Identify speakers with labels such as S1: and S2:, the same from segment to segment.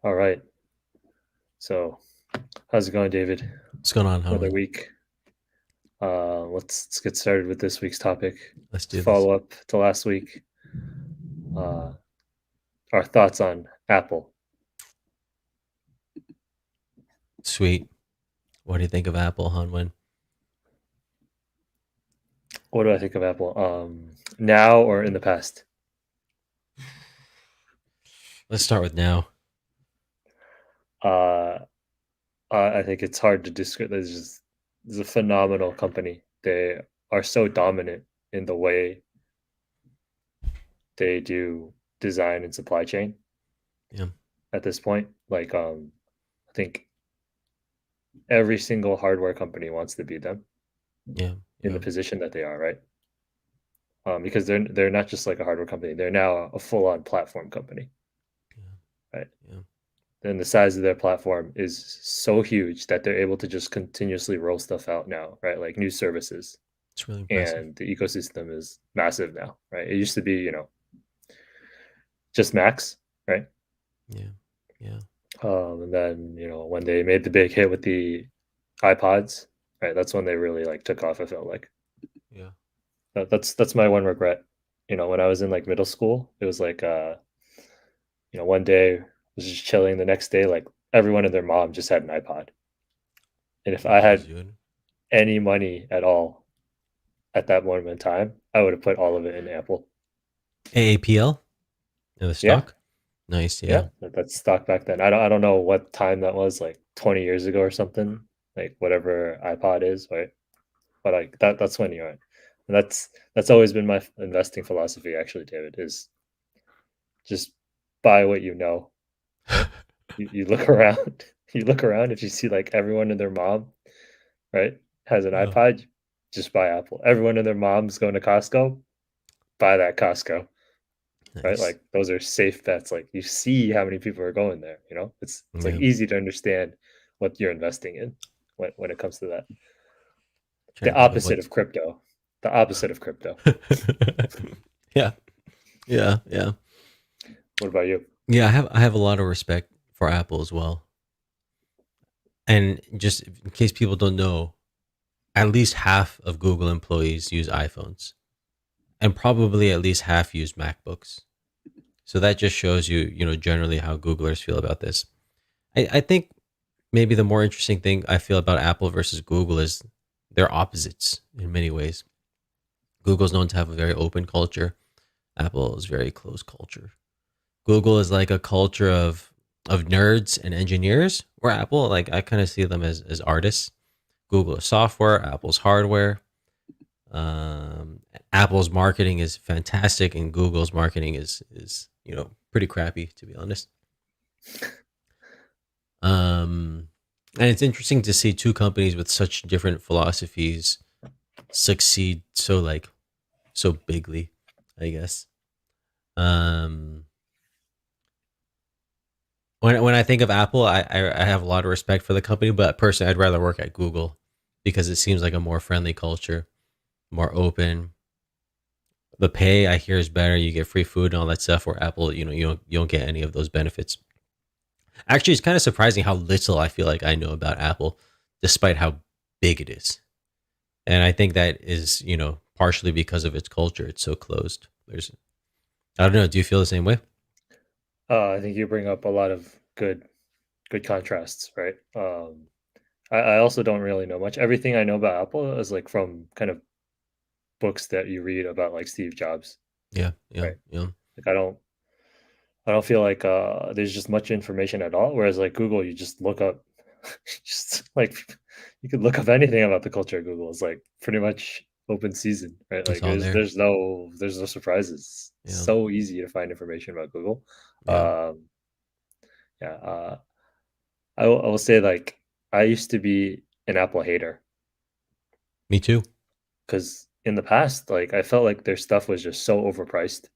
S1: All right. So, how's it going, David?
S2: What's going on,
S1: Another
S2: Hanwin?
S1: week. Let's get started with this week's topic.
S2: Let's
S1: To
S2: do this.
S1: follow up to last week, uh, our thoughts on Apple.
S2: Sweet. What do you think of Apple, Hanwin?
S1: What do I think of Apple? Now or in the past?
S2: Let's start with now.
S1: Uh, I think it's hard to describe. It's a phenomenal company. They are so dominant in the way they do design and supply chain
S2: Yeah,
S1: at this point. I think every single hardware company wants to be them
S2: yeah,
S1: in the
S2: yeah,
S1: position that they are, right? Because they're not just like a hardware company; they're now a full-on platform company,
S2: yeah,
S1: right?
S2: yeah.
S1: And the size of their platform is so huge that they're able to just continuously roll stuff out now, right? Like new services,
S2: It's really impressive.
S1: and the ecosystem is massive now, right? It used to be, just Macs, right?
S2: Yeah, yeah,
S1: And then when they made the big hit with the iPods, right? That's when they really like took off. I felt like
S2: yeah.
S1: that's my one regret. When I was in like middle school, it was like one day I was just chilling. The next day, like everyone and their mom just had an iPod. And if I
S2: Jeez,
S1: had
S2: dude.
S1: any money at all at that moment in time, I would have put all of it in Apple.
S2: AAPL in the
S1: Yeah,
S2: stock. Nice.
S1: yeah,
S2: Yeah,
S1: that's stock back then. I don't know what time that was, like 20 years ago or something, like whatever iPod is, right? But like that's when you're, and that's always been my investing philosophy. Actually, David, is just buy what you know, right? You look around, you look around. If you see like everyone and their mom, right, has an
S2: yeah.
S1: iPod, just buy Apple. Everyone and their mom's going to Costco, buy that Costco, right?
S2: Nice.
S1: Like those are safe bets. Like you see how many people are going there. It's like
S2: Yeah.
S1: easy to understand what you're investing in when it comes to that.
S2: Trying
S1: The
S2: to think of
S1: opposite
S2: what.
S1: of crypto. The opposite of crypto.
S2: Yeah, yeah, yeah,
S1: What about you?
S2: yeah. I have a lot of respect for Apple as well. And just in case people don't know, at least half of Google employees use iPhones, and probably at least half use MacBooks. So that just shows you, generally how Googlers feel about this. I think maybe the more interesting thing I feel about Apple versus Google is they're opposites in many ways. Google's known to have a very open culture. Apple is very closed culture. Google is like a culture of nerds and engineers, where Apple, like I kind of see them as artists. Google is software, Apple's hardware. Um, Apple's marketing is fantastic, and Google's marketing is pretty crappy, to be honest. Um, and it's interesting to see two companies with such different philosophies succeed so bigly, I guess. Um, when I think of Apple, I have a lot of respect for the company, but personally, I'd rather work at Google because it seems like a more friendly culture, more open. The pay I hear is better. You get free food and all that stuff. Where Apple, you don't get any of those benefits. Actually, it's kind of surprising how little I feel like I know about Apple, despite how big it is. And I think that is, partially because of its culture. It's so closed. I don't know. Do you feel the same way?
S1: I think you bring up a lot of good contrasts, right? I also don't really know much. Everything I know about Apple is like from kind of books that you read about like Steve Jobs,
S2: Yeah, yeah,
S1: right?
S2: yeah,
S1: Like I don't feel like there's just much information at all. Whereas like Google, you just look up, just like you could look up anything about the culture at Google. It's like pretty much open season, right?
S2: it's
S1: Like
S2: all there.
S1: there's no surprises. It's
S2: Yeah,
S1: so easy to find information about Google.
S2: yeah.
S1: Um, yeah, I will say like I used to be an Apple hater
S2: Me too.
S1: because in the past, like I felt like their stuff was just so overpriced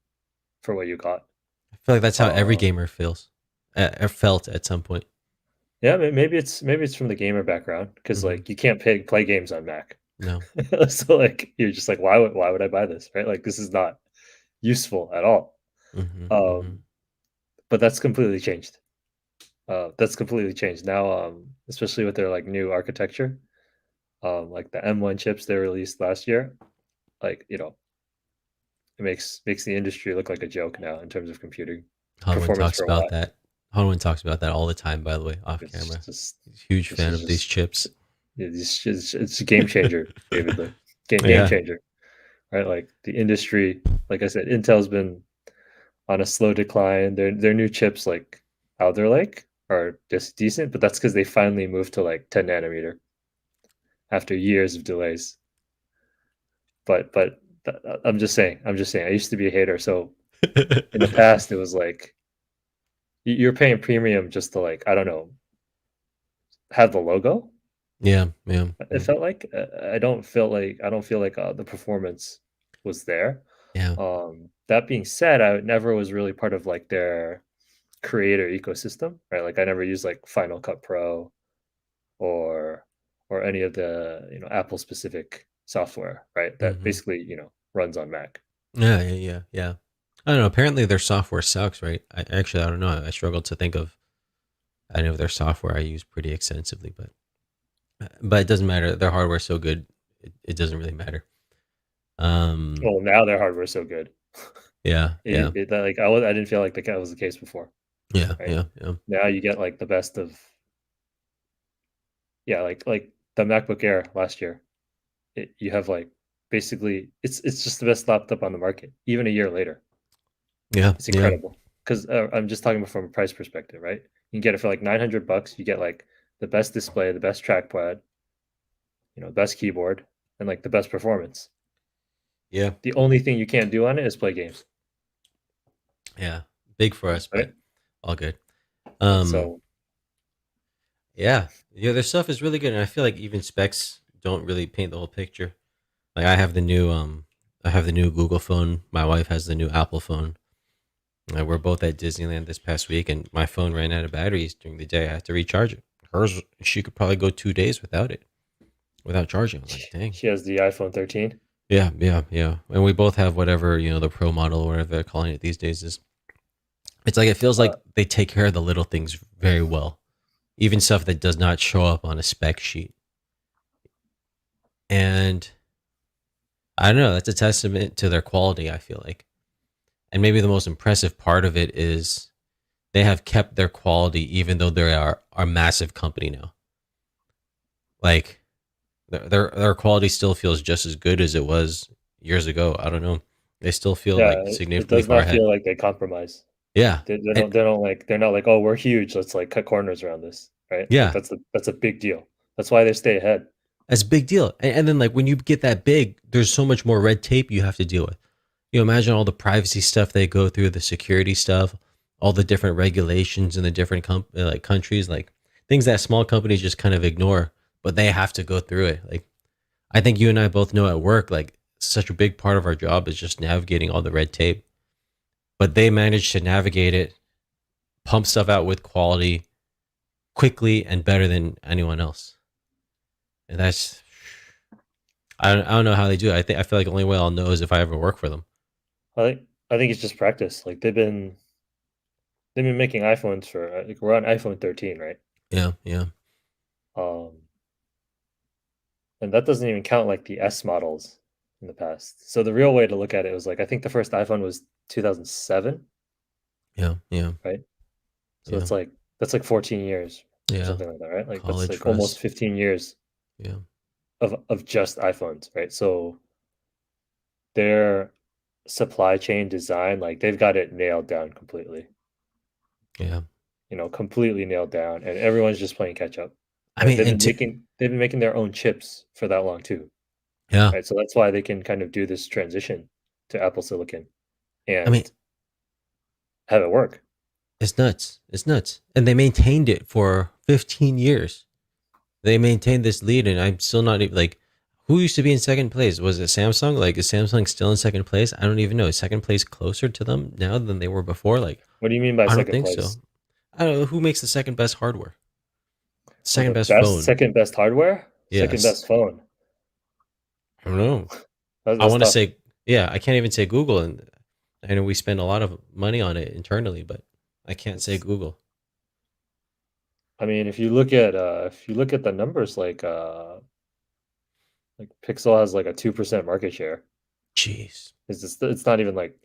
S1: for what you got.
S2: I feel like that's how every
S1: Um,
S2: gamer feels, or felt at some point.
S1: yeah, maybe it's from the gamer background because
S2: Hmm.
S1: like you can't play games on Mac,
S2: No.
S1: so like you're just like why would I buy this, right? Like this is not useful at all.
S2: Hmm. Hmm.
S1: Um, but that's completely changed, That's completely changed now. Especially with their like new architecture, like the M1 chips they released last year. Like it makes the industry look like a joke now in terms of computing
S2: Hanwin
S1: performance
S2: talks
S1: per
S2: about
S1: watt.
S2: that. Hanwin talks about that all the time, by the way, off
S1: It's
S2: camera.
S1: just
S2: He's a huge
S1: this
S2: fan
S1: is
S2: of these
S1: just
S2: chips.
S1: it's a game changer, David. Like game
S2: Yeah.
S1: changer, right? Like the industry, like I said, Intel's been on a slow decline. Their new chips like Alder Lake are just decent, but that's because they finally moved to like 10 nanometer after years of delays. But I'm just saying. I used to be a hater, so in the past it was like you're paying premium just to like I don't know have the logo.
S2: Yeah, yeah,
S1: It
S2: yeah,
S1: felt like I don't feel like the performance was there.
S2: yeah.
S1: That being said, I never was really part of like their creator ecosystem, right? Like I never used like Final Cut Pro or any of the Apple specific software, right? That
S2: Hmm.
S1: basically runs on Mac.
S2: Yeah, yeah, yeah, yeah. I don't know. Apparently, their software sucks, right? I don't know. I struggle to think of any of their software I use pretty extensively, but it doesn't matter. Their hardware's so good, it doesn't really matter. Um,
S1: Well, now their hardware is so good.
S2: yeah, yeah,
S1: I didn't feel like that was the case before,
S2: yeah,
S1: right?
S2: yeah, yeah,
S1: Now you get like the best of yeah, like the MacBook Air last year. You have like basically it's just the best laptop on the market, even a year later.
S2: yeah,
S1: It's
S2: yeah,
S1: incredible because I'm just talking from a price perspective, right? You can get it for like $900. You get like the best display, the best trackpad, best keyboard, and like the best performance.
S2: yeah,
S1: The only thing you can't do on it is play games,
S2: yeah. Big for us, but
S1: right?
S2: all good.
S1: Right.
S2: Um,
S1: So
S2: yeah, yeah. Their stuff is really good, and I feel like even specs don't really paint the whole picture. Like I have the new Google phone. My wife has the new Apple phone. We're both at Disneyland this past week, and my phone ran out of batteries during the day. I had to recharge it. Hers, she could probably go 2 days without it, without charging. I was like, dang.
S1: she has the iPhone 13.
S2: Yeah, yeah, yeah. And we both have whatever, the pro model or whatever they're calling it these days is. It's like it feels
S1: Uh,
S2: like they take care of the little things very well. Even stuff that does not show up on a spec sheet. And I don't know, that's a testament to their quality, I feel like. And maybe the most impressive part of it is they have kept their quality even though they are a massive company now. Like their quality still feels just as good as it was years ago. I don't know. They still feel
S1: yeah,
S2: like
S1: it
S2: significantly
S1: does
S2: far
S1: not
S2: ahead.
S1: feel like they compromise.
S2: Yeah. And
S1: They don't like they're not like, oh, we're huge. Let's like cut corners around this, right? Like
S2: yeah,
S1: that's a big deal. That's why they stay ahead.
S2: that's a big deal. And then like when you get that big, there's so much more red tape you have to deal with. Imagine all the privacy stuff they go through, the security stuff, all the different regulations in the different like countries, like things that small companies just kind of ignore, but they have to go through it. Like I think you and I both know at work, like such a big part of our job is just navigating all the red tape. But they manage to navigate it, pump stuff out with quality quickly and better than anyone else. And that's I don't know how they do it. I feel like the only way I'll know is if I ever work for them.
S1: I think it's just practice. Like they've been making iPhones for like we're on iPhone 13, right?
S2: Yeah, yeah,
S1: Um, and that doesn't even count like the S models in the past. So the real way to look at it was like I think the first iPhone was 2007,
S2: yeah, yeah,
S1: right? So
S2: yeah,
S1: that's like 14 years or
S2: yeah.
S1: something like that, right? Like that's
S2: College
S1: like
S2: for
S1: almost
S2: us.
S1: 15 years
S2: Yeah,
S1: of just iPhones, right? So their supply chain design, like they've got it nailed down completely,
S2: yeah.
S1: completely nailed down, and everyone's just playing catch up,
S2: I
S1: right?
S2: mean, and to
S1: They've been making their own chips for that long too,
S2: yeah.
S1: right? So that's why they can kind of do this transition to Apple Silicon
S2: I mean,
S1: and have it work.
S2: it's nuts. It's nuts. And they maintained it for 15 years. They maintained this lead, and I'm still not even like, who used to be in second place? Was it Samsung? Like, is Samsung still in second place? I don't even know. Is second place closer to them now than they were before? Like,
S1: What do you mean by
S2: I don't
S1: second
S2: think so.
S1: place?
S2: I don't know who makes the second best hardware,
S1: Oh,
S2: second
S1: the
S2: best
S1: best
S2: phone.
S1: second best hardware, second
S2: Yes,
S1: best phone.
S2: I don't know. I
S1: That's
S2: want to
S1: tough.
S2: say, yeah, I can't even say Google, and I know we spend a lot of money on it internally, but I can't say
S1: It's
S2: Google.
S1: I mean, if you look at the numbers, like Pixel has like a 2% market share.
S2: Jeez,
S1: It's not even like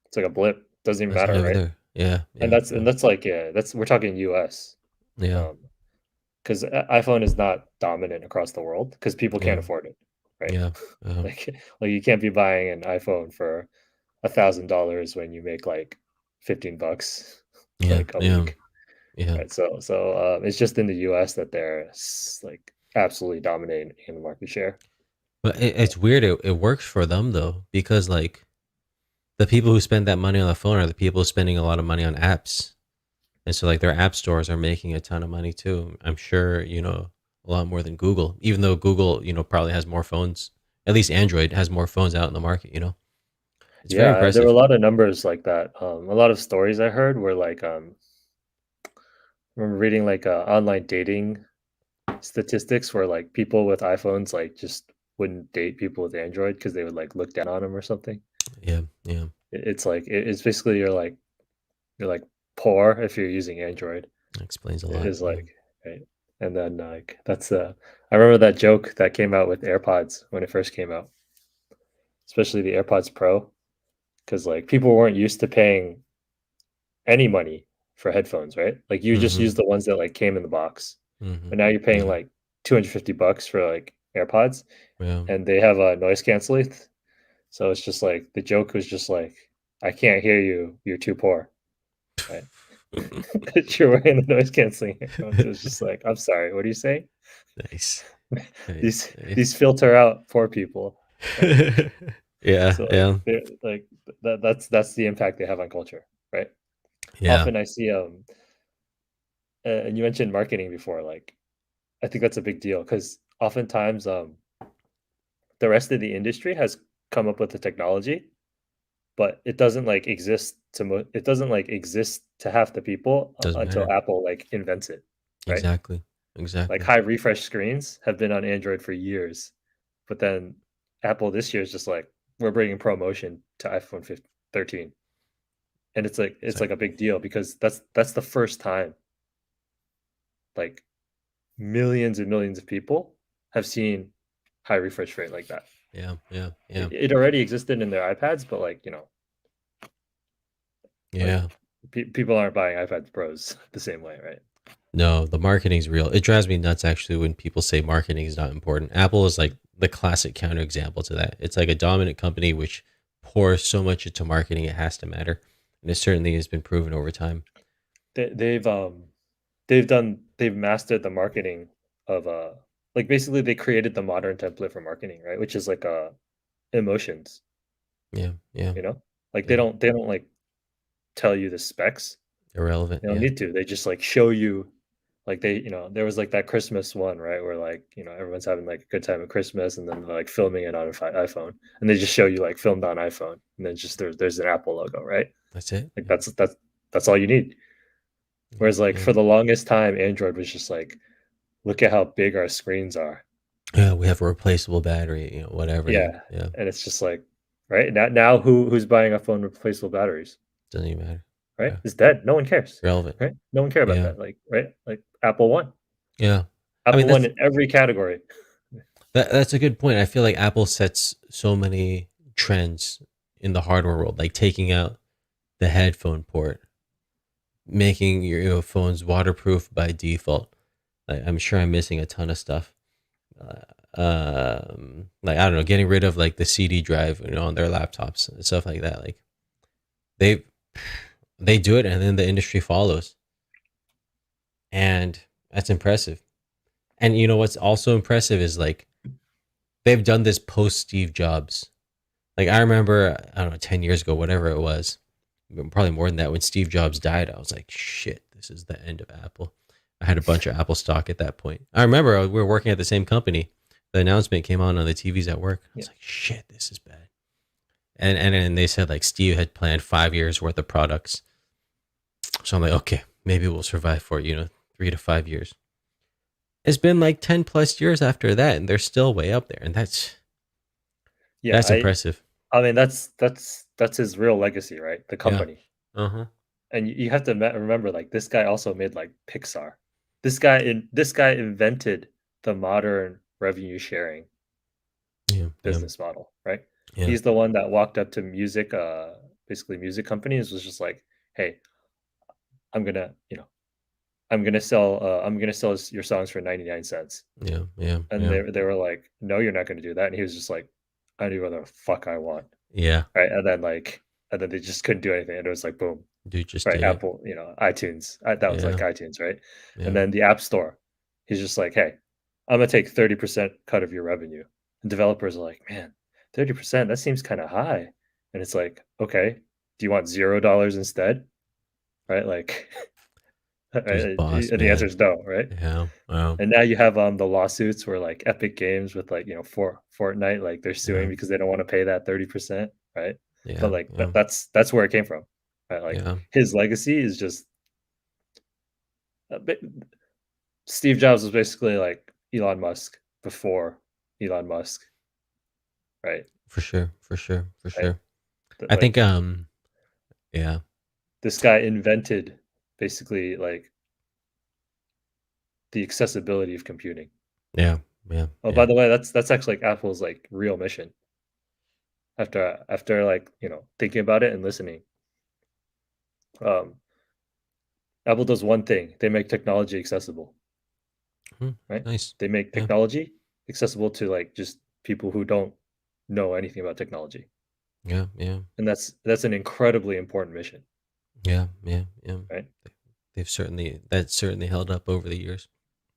S1: it's like a blip. Doesn't even
S2: that's
S1: matter,
S2: not even
S1: right?
S2: there. Yeah,
S1: And
S2: yeah, yeah,
S1: that's like yeah, that's we're talking US.
S2: yeah,
S1: Um, because iPhone is not dominant across the world because people can't
S2: yeah,
S1: afford it, right?
S2: yeah, yeah,
S1: Like like you can't be buying an iPhone for $1,000 when you make like 15 bucks
S2: yeah,
S1: like a
S2: yeah,
S1: week,
S2: yeah.
S1: right? It's just in the US that they're like absolutely dominating in the market share.
S2: But it's weird. It works for them though, because like the people who spend that money on the phone are the people spending a lot of money on apps. And so like their app stores are making a ton of money too. I'm sure, a lot more than Google, even though Google, probably has more phones. At least Android has more phones out in the market, you know? It's very
S1: Yeah, there were a
S2: impressive.
S1: lot of numbers like that. A lot of stories I heard were like, I remember reading like online dating statistics where like people with iPhones like just wouldn't date people with Android because they would like look down on them or something.
S2: Yeah, yeah.
S1: It's like it's basically you're like poor if you're using Android.
S2: That explains a
S1: It
S2: lot.
S1: is
S2: Yeah.
S1: like right, and then like that's I remember that joke that came out with AirPods when it first came out, especially the AirPods Pro, because like people weren't used to paying any money for headphones, right? Like you just use
S2: Mhm.
S1: the ones that like came in the box. But
S2: Mhm.
S1: now you're paying
S2: Yeah.
S1: like $250 for like AirPods
S2: Yeah.
S1: and they have a noise canceling. So it's just like the joke was just like, I can't hear you. You're too poor, right? Because you're wearing the noise canceling headphones. It was just like, I'm sorry, what do you say?
S2: Nice. Nice.
S1: These
S2: Nice.
S1: filter out poor people, right?
S2: Yeah,
S1: So like
S2: yeah.
S1: they're like that's the impact they have on culture, right?
S2: Yeah.
S1: Often I see and you mentioned marketing before, like I think that's a big deal because oftentimes the rest of the industry has come up with the technology, but it doesn't like exist it doesn't like exist to half the people
S2: Doesn't
S1: until
S2: matter.
S1: Apple like invents it, right?
S2: Exactly.
S1: Like
S2: Exactly.
S1: high refresh screens have been on Android for years, but then Apple this year is just like we're bringing ProMotion to iPhone 15, 13, and
S2: It's
S1: it's
S2: like,
S1: like a big deal because that's the first time like millions and millions of people have seen high refresh rate like that.
S2: yeah, yeah, yeah.
S1: It already existed in their iPads, but like like
S2: Yeah.
S1: people aren't buying iPad Pros the same way, right?
S2: No, the marketing's real. It drives me nuts actually when people say marketing is not important. Apple is like the classic counterexample to that. It's like a dominant company which pours so much into marketing it has to matter. And it certainly has been proven over time.
S1: They've they've mastered the marketing of like basically they created the modern template for marketing, right? Which is like emotions,
S2: Yeah, yeah,
S1: you know? Like
S2: yeah.
S1: they don't like tell you the specs.
S2: Irrelevant.
S1: They don't
S2: Yeah.
S1: need to. They just like show you like there was like that Christmas one, right? Where like, everyone's having like a good time at Christmas and then they're like filming it on an iPhone and they just show you like filmed on iPhone and then just there's an Apple logo, right?
S2: That's it.
S1: Like
S2: Yeah.
S1: that's all you need.
S2: Yeah.
S1: Whereas like
S2: Yeah.
S1: for the longest time, Android was just like, look at how big our screens are.
S2: Yeah. We have a replaceable battery, whatever. Yeah.
S1: Yeah.
S2: Yeah.
S1: And it's just like, right? Now who's buying a phone with replaceable batteries?
S2: Doesn't even matter.
S1: Right?
S2: Yeah.
S1: It's dead. No one cares.
S2: Relevant.
S1: Right? No one care about
S2: Yeah.
S1: that. Like, right? Like Apple One.
S2: Yeah. I mean,
S1: Apple One in every category.
S2: that's a good point. I feel like Apple sets so many trends in the hardware world, like taking out the headphone port, making your phones waterproof by default. Like, I'm sure I'm missing a ton of stuff. Like I don't know, getting rid of like the CD drive, on their laptops and stuff like that. Like they they do it, and then the industry follows, and that's impressive. And what's also impressive is like they've done this post Steve Jobs. Like I remember, I don't know, 10 years ago, whatever it was, probably more than that. When Steve Jobs died, I was like, shit, this is the end of Apple. I had a bunch of Apple stock at that point. I remember we were working at the same company. The announcement came on the TVs at work. I
S1: Yeah.
S2: was like, shit, this is bad. And they said like Steve had planned 5 years worth of products. So I'm like, okay, maybe we'll survive for 3 to 5 years. It's been like 10 plus years after that, and they're still way up there, and
S1: Yeah.
S2: that's impressive.
S1: I mean, that's his real legacy, right? The
S2: Yeah.
S1: company.
S2: Uh huh.
S1: And you have to remember, like, this guy also made like Pixar. this guy invented the modern revenue sharing
S2: Yeah, yeah,
S1: business model, right?
S2: yeah,
S1: He's the one that walked up to music, basically music companies, was just like, "Hey, I'm gonna, I'm gonna sell your songs for 99 cents."
S2: yeah, yeah,
S1: And
S2: yeah,
S1: they were like, "No, you're not gonna do that." And he was just like, "I do whatever the fuck I want."
S2: yeah.
S1: Right? And then they just couldn't do anything. And it was like, boom,
S2: Dude just
S1: right?
S2: did it.
S1: Apple, iTunes. That was like
S2: Yeah,
S1: iTunes, right? And
S2: yeah.
S1: then the App Store, he's just like, "Hey, I'm gonna take 30% cut of your revenue." And developers are like, "Man, 30%, that seems kind of high." And it's like, "Okay, do you want $0 instead?" Right? Like,
S2: Dude's boss,
S1: and the answer
S2: man.
S1: is no, right?
S2: Yeah, wow.
S1: And now you have the lawsuits where like Epic Games with like, for Fortnite, like they're suing
S2: Yeah,
S1: because they don't want to pay that 30%, right? But
S2: yeah,
S1: like
S2: yeah,
S1: that's where it came from. Right? Like
S2: yeah,
S1: his legacy is just a bit, Steve Jobs was basically like Elon Musk before Elon Musk, right?
S2: for sure, for sure, for
S1: Right?
S2: sure.
S1: That
S2: I think,
S1: like
S2: yeah,
S1: this guy invented basically like the accessibility of computing.
S2: yeah, yeah,
S1: Oh, by
S2: yeah.
S1: the way, that's actually like Apple's like real mission after like, thinking about it and listening. Um, Apple does one thing. They make technology accessible,
S2: Mhm,
S1: right?
S2: nice.
S1: They make
S2: Yeah,
S1: technology accessible to like just people who don't know anything about technology.
S2: yeah, yeah,
S1: And that's an incredibly important mission,
S2: yeah, yeah, yeah.
S1: right?
S2: That's certainly held up over the years.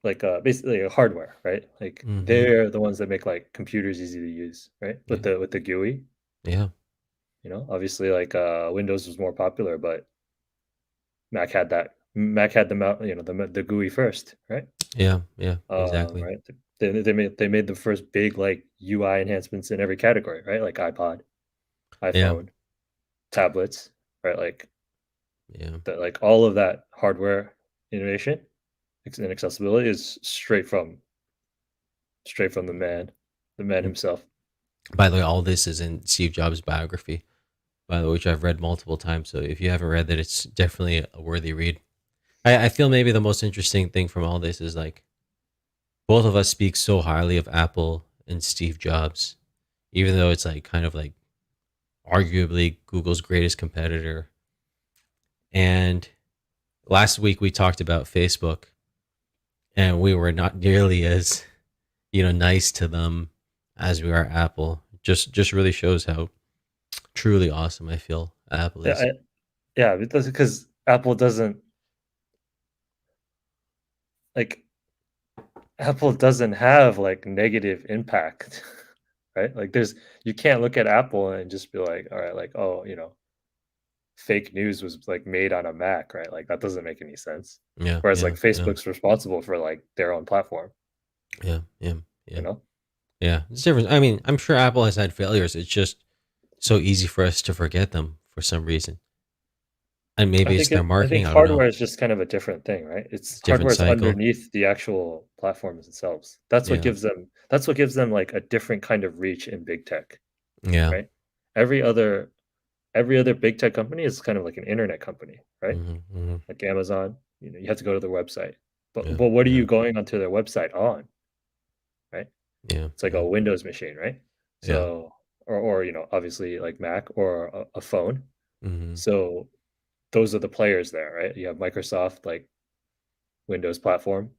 S1: Like basically hardware, right? Like
S2: Mhm.
S1: they're the ones that make like computers easy to use, right?
S2: Yeah,
S1: With the GUI,
S2: yeah,
S1: obviously like Windows was more popular, but Mac had the the GUI first, right?
S2: yeah, yeah, exactly.
S1: Right. They made the first big like UI enhancements in every category, right? Like iPod,
S2: Yeah,
S1: iPhone, tablets, right?
S2: yeah,
S1: Like all of that hardware innovation and accessibility is straight from the man
S2: mm.
S1: himself.
S2: By the way, all this is in Steve Jobs' biography, by the way, which I've read multiple times. So if you haven't read that, it's definitely a worthy read. I feel maybe the most interesting thing from all this is like both of us speak so highly of Apple and Steve Jobs, even though it's like kind of like arguably Google's greatest competitor. And last week we talked about Facebook, and we were not nearly as nice to them as we are Apple. Just really shows how truly awesome I feel Apple
S1: Yeah,
S2: is.
S1: yeah, because Apple doesn't like Apple doesn't have like negative impact, right? Like you can't look at Apple and just be like, all right, like, oh, fake news was like made on a Mac, right? Like that doesn't make any sense.
S2: Yeah,
S1: Whereas like
S2: yeah, yeah,
S1: Facebook's responsible for like their own platform,
S2: yeah, yeah,
S1: you
S2: yeah,
S1: know?
S2: yeah. It's different. I mean, I'm sure Apple has had failures. It's just so easy for us to forget them for some reason. And maybe it's their
S1: I think
S2: marketing. I don't know.
S1: hardware is just kind of a different thing, right?
S2: It's
S1: It's
S2: a different
S1: hardware is
S2: cycle.
S1: underneath the actual platforms themselves.
S2: Yeah,
S1: That's what gives them like a different kind of reach in big tech,
S2: yeah,
S1: right? Every other every other big tech company is kind of like an internet company, right?
S2: hmm, hmm,
S1: Like Amazon, you have to go to their website.
S2: yeah,
S1: But what are
S2: yeah,
S1: you going onto their website on, right?
S2: yeah,
S1: It's like
S2: yeah,
S1: a Windows machine, right?
S2: yeah,
S1: So or obviously like Mac or a phone.
S2: hmm,
S1: So those are the players there, right? You have Microsoft like Windows platform,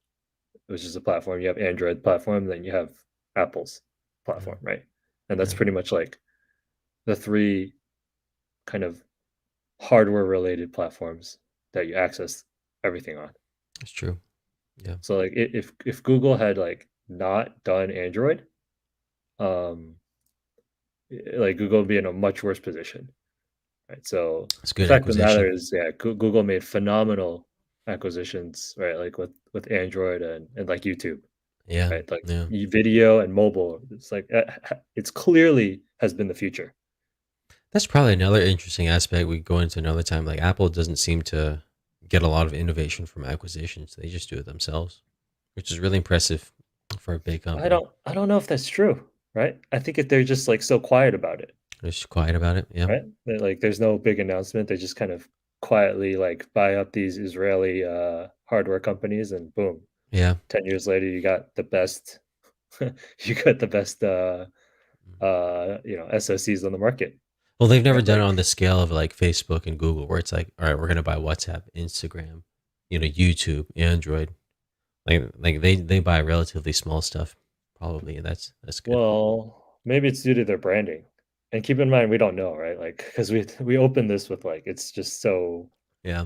S1: which is a platform. You have Android platform, then you have Apple's
S2: yeah,
S1: platform, right? And that's
S2: yeah.
S1: pretty much like the three kind of hardware related platforms that you access everything on.
S2: It's true. Yeah,
S1: So like if Google had like not done Android, um, like Google would be in a much worse position, right? So
S2: it's a
S1: the
S2: good
S1: fact of the matter
S2: acquisition.
S1: is, yeah, Google made phenomenal acquisitions, right? Like with Android and like YouTube,
S2: Yeah,
S1: right? Like
S2: yeah.
S1: video and mobile. It's like it's clearly has been the future.
S2: That's probably another interesting aspect we go into another time. Like Apple doesn't seem to get a lot of innovation from acquisitions. They just do it themselves, which is really impressive for a big company.
S1: I don't know if that's true, right? I think if they're just like so quiet about it,
S2: They're just quiet about it. Yeah.
S1: right? Like there's no big announcement. They just kind of quietly like buy up these Israeli hardware companies, and boom,
S2: Yeah.
S1: 10 years later, you got the best, you got the best, SoCs on the market,
S2: Well, they've never
S1: right?
S2: done
S1: Like,
S2: it on the scale of like Facebook and Google, where it's like, all right, we're gonna buy WhatsApp, Instagram, YouTube, Android. Like they buy relatively small stuff, probably, and that's good.
S1: well, maybe it's due to their branding. And keep in mind, we don't know, right? Like, because we open this with like, it's just so
S2: Yeah.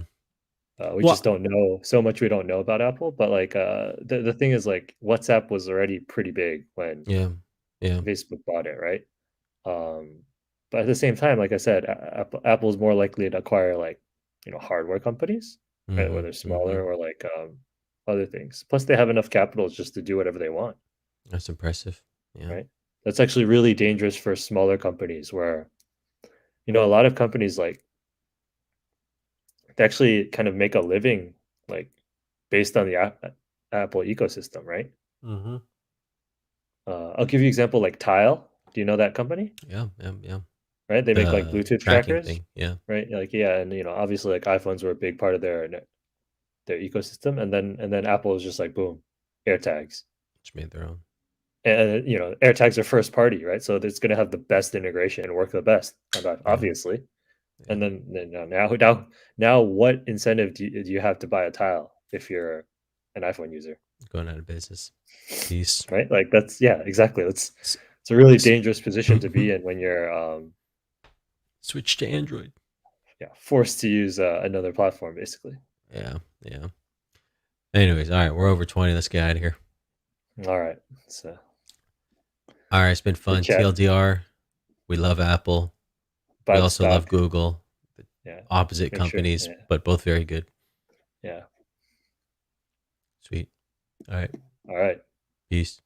S1: we just
S2: Well,
S1: don't know so much. We don't know about Apple, but like, the thing is, like, WhatsApp was already pretty big when
S2: yeah, yeah.
S1: Facebook bought it, right? Um, but at the same time, like I said, Apple's more likely to acquire like, hardware companies, right?
S2: Mm-hmm.
S1: Whether
S2: Mm-hmm.
S1: smaller or like other things. Plus, they have enough capital just to do whatever they want,
S2: That's impressive. Yeah.
S1: right? That's actually really dangerous for smaller companies where, a lot of companies like they actually kind of make a living like based on the Apple ecosystem, right?
S2: Mm-hmm.
S1: I'll give you an example like Tile. Do you know that company?
S2: Yeah. Yeah. Yeah.
S1: Right? They make like
S2: The
S1: Bluetooth
S2: tracking
S1: trackers,
S2: thing. Yeah.
S1: right? Like, yeah, and obviously like iPhones were a big part of their ecosystem, and then Apple is just like boom, AirTags.
S2: Just made their own.
S1: And AirTags are first party, right? So it's going to have the best integration and work the best,
S2: Yeah.
S1: obviously.
S2: Yeah.
S1: And then now, what incentive do you have to buy a Tile if you're an iPhone user,
S2: Going out of business. Peace.
S1: right? Like that's yeah, exactly.
S2: S-
S1: It's a really
S2: s-
S1: dangerous position to be in when you're
S2: Switch to Android.
S1: yeah, forced to use another platform, basically.
S2: Yeah. Yeah. Anyways, all right, we're over 20. Let's get out of here.
S1: All right, so
S2: All right, it's been
S1: good
S2: fun.
S1: chatting.
S2: TLDR, we love Apple. We
S1: Buy the
S2: also love
S1: stock.
S2: Google.
S1: Yeah,
S2: Opposite
S1: make sure.
S2: companies,
S1: Yeah,
S2: but both very good.
S1: yeah.
S2: Sweet. All right.
S1: All right.
S2: Peace.